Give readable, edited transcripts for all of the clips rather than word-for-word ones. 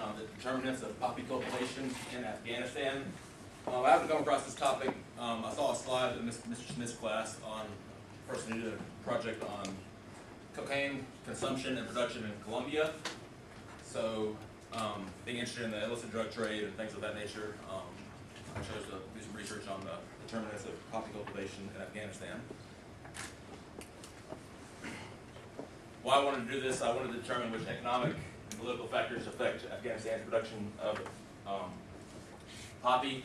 on the determinants of poppy cultivation in Afghanistan. I haven't come across this topic. I saw a slide in Mr. Smith's class on a person who did a project on cocaine consumption and production in Colombia. So, being interested in the illicit drug trade and things of that nature, I chose to do some research on the determinants of poppy cultivation in Afghanistan. Why I wanted to do this, I wanted to determine which economic and political factors affect Afghanistan's production of poppy,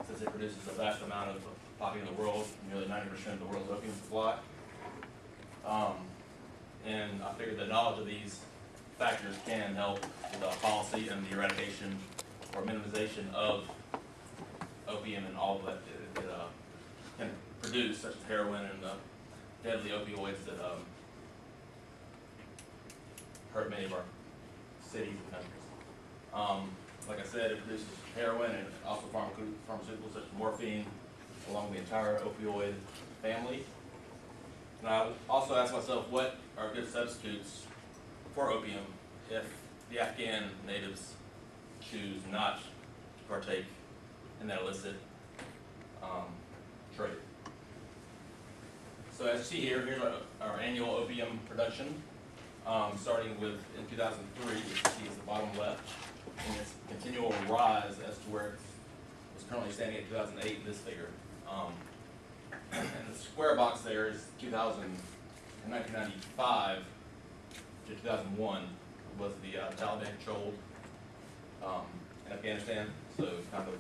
since it produces a vast amount of poppy in the world, nearly 90% of the world's opium supply. And I figured the knowledge of these factors can help with policy and the eradication or minimization of opium and all that it can produce, such as heroin and the deadly opioids that hurt many of our cities and countries. Like I said, it produces heroin and also pharmaceuticals such as morphine along the entire opioid family. And I also asked myself, what are good substitutes for opium if the Afghan natives choose not to partake in that illicit trade. So as you see here, here's our annual opium production, starting with in 2003, which you see is the bottom left, and its continual rise as to where it's currently standing at 2008 in this figure. And the square box there is 1995 to 2001 was the Taliban controlled in Afghanistan. So kind of,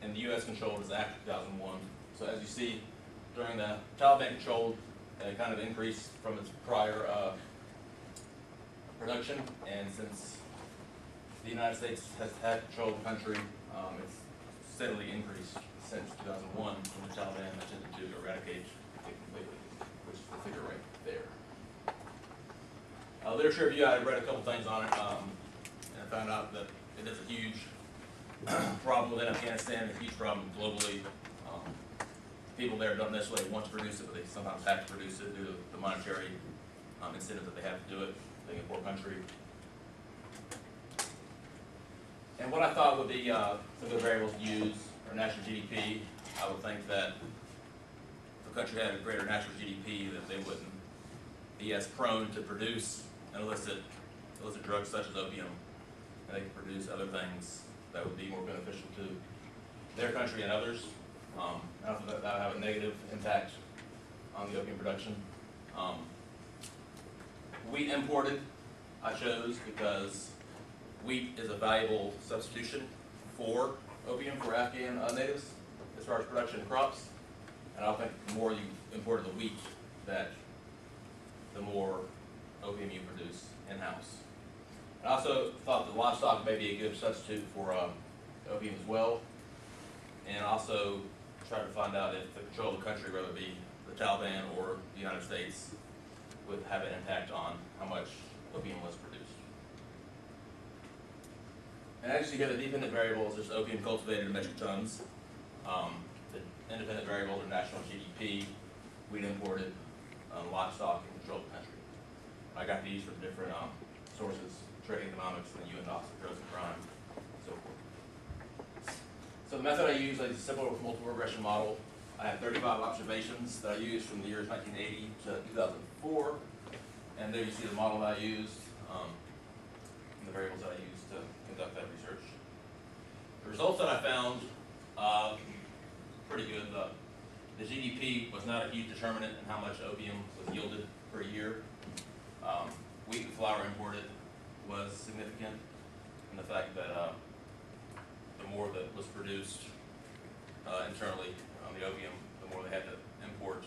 and the U.S. controlled is after 2001. So as you see, during the Taliban controlled, it kind of increased from its prior production, and since the United States has had control of the country, it's steadily increased since 2001 when the Taliban attempted to eradicate it completely, which is the figure right there. Literature review, I read a couple things on it, and I found out that it is a huge problem within Afghanistan, a huge problem globally. People there don't necessarily want to produce it, but they sometimes have to produce it due to the monetary incentive that they have to do it, being a poor country. And what I thought would be some good variables to use are national GDP. I would think that if the country had a greater national GDP, that they wouldn't be as prone to produce an illicit drugs such as opium, and they could produce other things that would be more beneficial to their country and others. I don't think that would have a negative impact on the opium production. Wheat imported, I chose because wheat is a valuable substitution for opium for Afghan natives as far as production crops. And I think the more you imported the wheat, that the more opium you produce in-house. I also thought that livestock may be a good substitute for opium as well. And also try to find out if the control of the country, whether it be the Taliban or the United States, would have an impact on how much opium was produced. And as you get the dependent variables, there's opium cultivated in metric tons. The independent variables are national GDP, wheat imported, livestock, and control of the country. I got these from different sources, Trade Economics, and the UN Office of Drugs and Crime, and so forth. So the method I use is a simple multiple regression model. I have 35 observations that I used from the years 1980 to 2004. And there you see the model that I used, and the variables that I used to conduct that research. The results that I found, pretty good. The GDP was not a huge determinant in how much opium was yielded per year. Wheat and flour imported was significant in the fact that the more that was produced internally on the opium, the more they had to import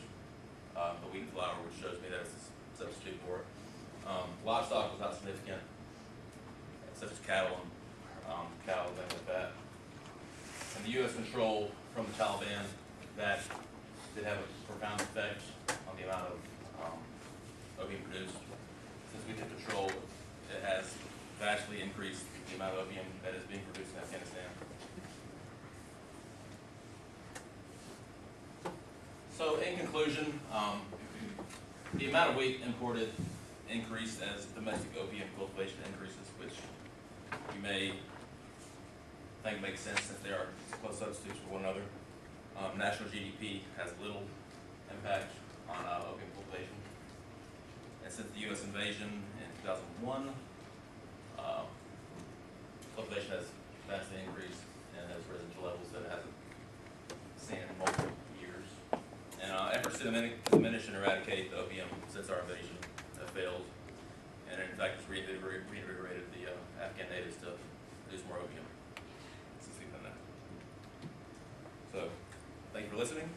the wheat and flour, which shows me that it's a substitute for it. Livestock was not significant, such as cattle and cows, things like that. And the U.S. control from the Taliban, that did have a profound effect on the amount of opium produced. Since we took control, it has vastly increased the amount of opium that is being produced in Afghanistan. So in conclusion, the amount of wheat imported increased as domestic opium cultivation increases, which may think makes sense since they are close substitutes for one another. National GDP has little impact on opium cultivation. And since the U.S. invasion in 2001, cultivation has vastly increased and has risen to levels that it hasn't seen in multiple years. And efforts to diminish and eradicate the opium since our invasion have failed. And in fact, it's reinvigorated the Afghan natives to produce more opium since we've done that. So, thank you for listening.